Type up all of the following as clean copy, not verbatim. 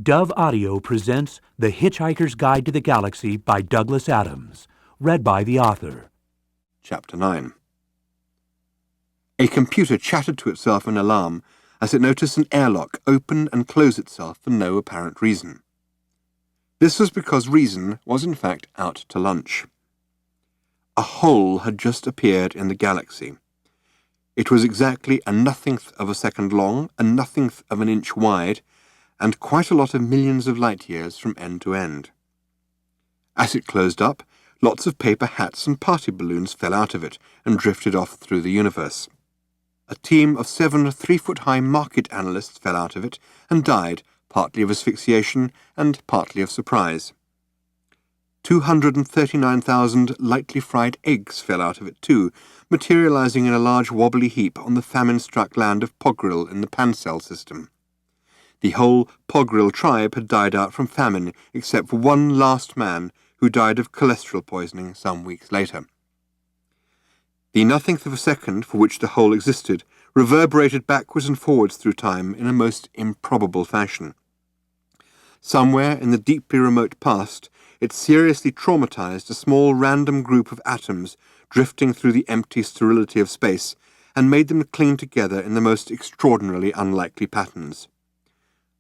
Dove Audio presents The Hitchhiker's Guide to the Galaxy by Douglas Adams, read by the author. Chapter 9. A computer chattered to itself in alarm as it noticed an airlock open and close itself for no apparent reason. This was because reason was in fact out to lunch. A hole had just appeared in the galaxy. It was exactly a nothingth of a second long, a nothingth of an inch wide, and quite a lot of millions of light years from end to end. As it closed up, lots of paper hats and party balloons fell out of it and drifted off through the universe. A team of 7 3-foot-high market analysts fell out of it and died, partly of asphyxiation and partly of surprise. 239,000 lightly fried eggs fell out of it too, materializing in a large wobbly heap on the famine-struck land of Pogril in the Pansel system. The whole Pogril tribe had died out from famine, except for one last man who died of cholesterol poisoning some weeks later. The nothingth of a second for which the whole existed reverberated backwards and forwards through time in a most improbable fashion. Somewhere in the deeply remote past, it seriously traumatized a small random group of atoms drifting through the empty sterility of space and made them cling together in the most extraordinarily unlikely patterns.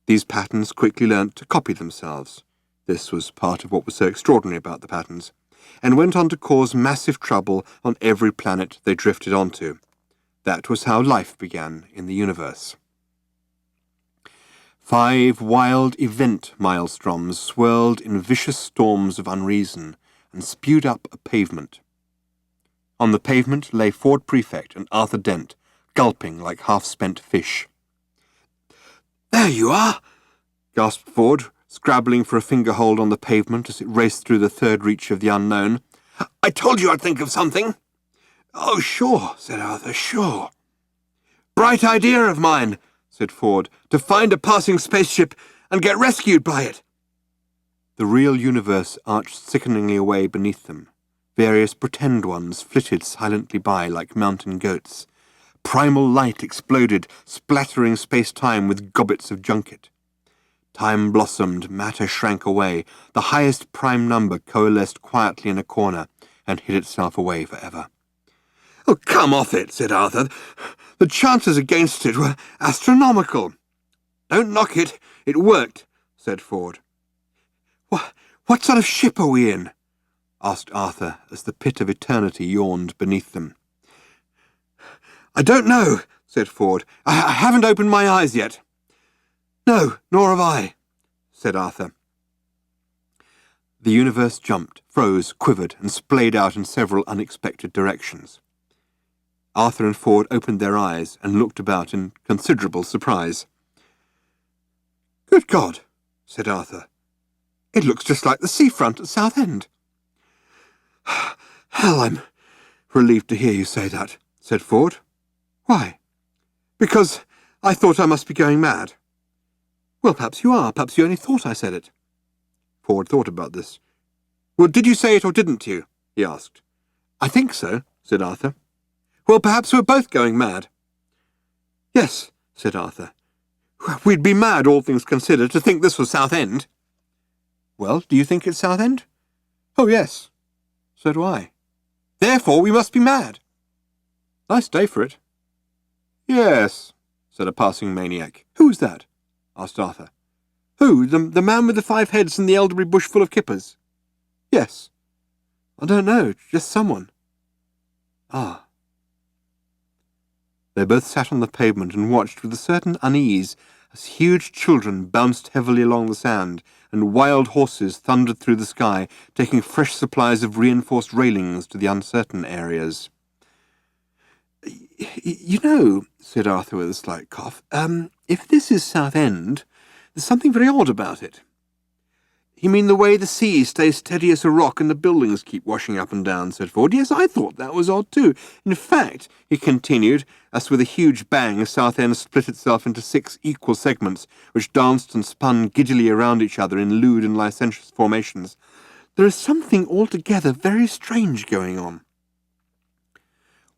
These patterns quickly learnt to copy themselves. This was part of what was so extraordinary about the patterns, and went on to cause massive trouble on every planet they drifted onto. That was how life began in the universe. 5 wild event maelstroms swirled in vicious storms of unreason and spewed up a pavement. On the pavement lay Ford Prefect and Arthur Dent, gulping like half-spent fish. "There you are!" gasped Ford, scrabbling for a finger-hold on the pavement as it raced through the third reach of the unknown. "I told you I'd think of something." "Oh, sure," said Arthur, "sure." "Bright idea of mine," said Ford, "to find a passing spaceship and get rescued by it." The real universe arched sickeningly away beneath them. Various pretend ones flitted silently by like mountain goats. Primal light exploded, splattering space-time with gobbets of junket. Time blossomed, matter shrank away, the highest prime number coalesced quietly in a corner and hid itself away forever. "Oh, come off it," said Arthur. "The chances against it were astronomical." "Don't knock it. It worked," said Ford. What sort of ship are we in?" asked Arthur as the pit of eternity yawned beneath them. "I don't know," said Ford. I haven't opened my eyes yet." "No, nor have I," said Arthur. The universe jumped, froze, quivered, and splayed out in several unexpected directions. Arthur and Ford opened their eyes and looked about in considerable surprise. "Good God," said Arthur. "It looks just like the seafront at Southend." "Hell, I'm relieved to hear you say that," said Ford. "Why?" "Because I thought I must be going mad." "Well, perhaps you are. Perhaps you only thought I said it." Ford thought about this. "Well, did you say it or didn't you?" he asked. "I think so," said Arthur. "Well, perhaps we're both going mad." "Yes," said Arthur. "We'd be mad, all things considered, to think this was Southend." "Well, do you think it's Southend?" "Oh, yes." "So do I." "Therefore we must be mad." "Nice day for it." "Yes," said a passing maniac. "Who's that?" asked Arthur. "Who? The man with the 5 heads and the elderberry bush full of kippers?" "Yes." "I don't know, just someone." "Ah." They both sat on the pavement and watched with a certain unease as huge children bounced heavily along the sand and wild horses thundered through the sky, taking fresh supplies of reinforced railings to the uncertain areas. "You know," said Arthur with a slight cough, "if this is Southend, there's something very odd about it." "You mean the way the sea stays steady as a rock and the buildings keep washing up and down?" said Ford. "Yes, I thought that was odd too. In fact," he continued, as with a huge bang Southend split itself into 6 equal segments, which danced and spun giddily around each other in lewd and licentious formations, "there is something altogether very strange going on."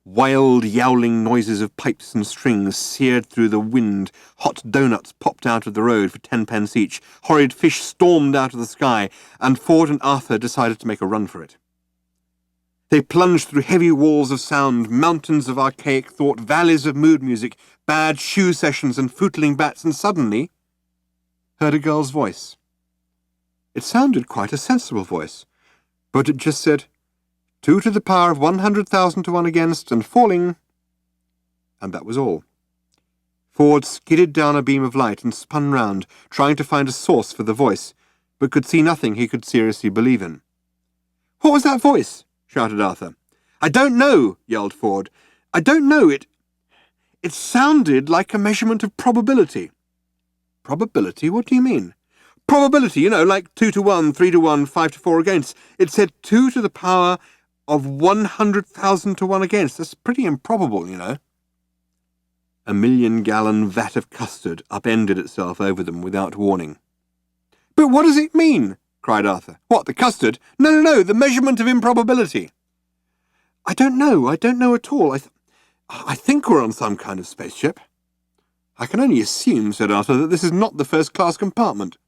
Wild, yowling noises of pipes and strings seared through the wind. Hot doughnuts popped out of the road for 10p each. Horrid fish stormed out of the sky, and Ford and Arthur decided to make a run for it. They plunged through heavy walls of sound, mountains of archaic thought, valleys of mood music, bad shoe sessions and footling bats, and suddenly heard a girl's voice. It sounded quite a sensible voice, but it just said, 2 to the power of 100,000 to 1 against, and falling. And that was all. Ford skidded down a beam of light and spun round, trying to find a source for the voice, but could see nothing he could seriously believe in. "What was that voice?" shouted Arthur. "I don't know," yelled Ford. "I don't know. It sounded like a measurement of probability." "Probability? What do you mean?" "Probability, like 2 to 1, 3 to 1, 5 to 4 against. It said 2 to the power of 100,000 to 1 against. That's pretty improbable, A 1,000,000-gallon vat of custard upended itself over them without warning. "But what does it mean?" cried Arthur. "What, the custard? No, the measurement of improbability." I don't know at all. I think we're on some kind of spaceship." "I can only assume," said Arthur, "that this is not the first-class compartment."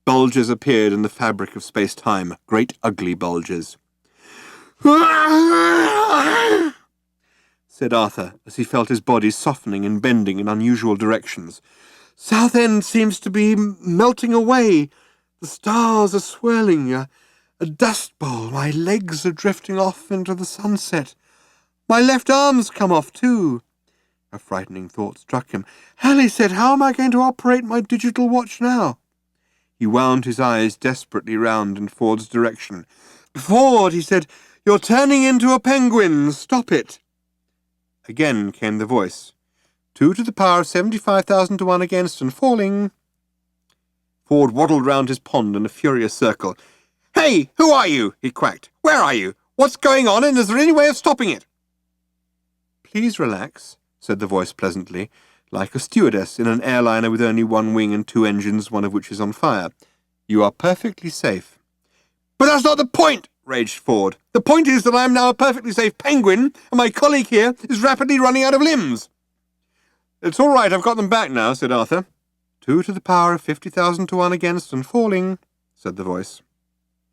Bulges appeared in the fabric of space-time, great ugly bulges. said Arthur, as he felt his body softening and bending in unusual directions. "Southend seems to be melting away. The stars are swirling. A dust bowl. My legs are drifting off into the sunset. My left arm's come off, too." A frightening thought struck him. "Hell," he said, "how am I going to operate my digital watch now?" He wound his eyes desperately round in Ford's direction. "Ford," he said, "you're turning into a penguin. Stop it." Again came the voice. 2 to the power of 75,000 to 1 against, and falling. Ford waddled round his pond in a furious circle. "Hey, who are you?" he quacked. "Where are you? What's going on, and is there any way of stopping it?" "Please relax," said the voice pleasantly, like a stewardess in an airliner with only one wing and 2 engines, one of which is on fire. "You are perfectly safe." "But that's not the point," raged Ford. "The point is that I am now a perfectly safe penguin, and my colleague here is rapidly running out of limbs." "It's all right, I've got them back now," said Arthur. 2 to the power of 50,000 to 1 against, and falling, said the voice.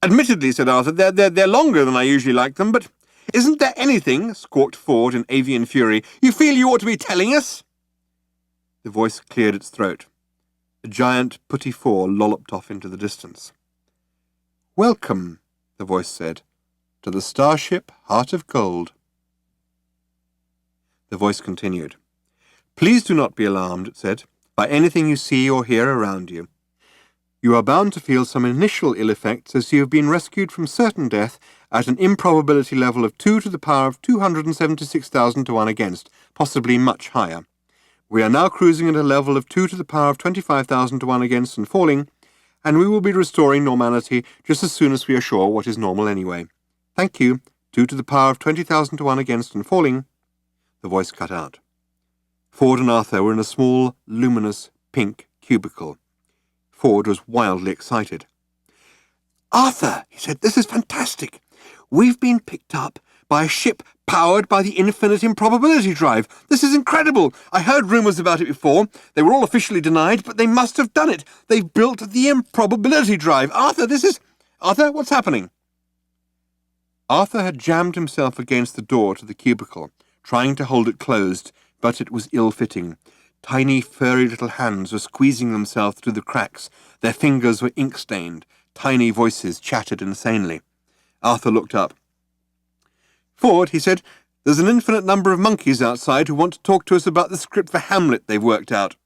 "Admittedly," said Arthur, they're longer than I usually like them, but isn't there anything," squawked Ford in avian fury, "you feel you ought to be telling us?" The voice cleared its throat. A giant Putty 4 lolloped off into the distance. "Welcome," the voice said, "to the starship Heart of Gold." The voice continued. "Please do not be alarmed," it said, "by anything you see or hear around you. You are bound to feel some initial ill effects as you have been rescued from certain death at an improbability level of 2 to the power of 276,000 to 1 against, possibly much higher. We are now cruising at a level of 2 to the power of 25,000 to 1 against and falling, and we will be restoring normality just as soon as we are sure what is normal anyway. Thank you. 2 to the power of 20,000 to 1 against and falling." The voice cut out. Ford and Arthur were in a small, luminous, pink cubicle. Ford was wildly excited. "Arthur," he said, "this is fantastic. We've been picked up by a ship powered by the infinite improbability drive. This is incredible. I heard rumours about it before. They were all officially denied, but they must have done it. They've built the improbability drive. Arthur, Arthur, what's happening?" Arthur had jammed himself against the door to the cubicle, trying to hold it closed, but it was ill-fitting. Tiny, furry little hands were squeezing themselves through the cracks. Their fingers were ink-stained. Tiny voices chattered insanely. Arthur looked up. "Ford," he said, "there's an infinite number of monkeys outside who want to talk to us about the script for Hamlet they've worked out."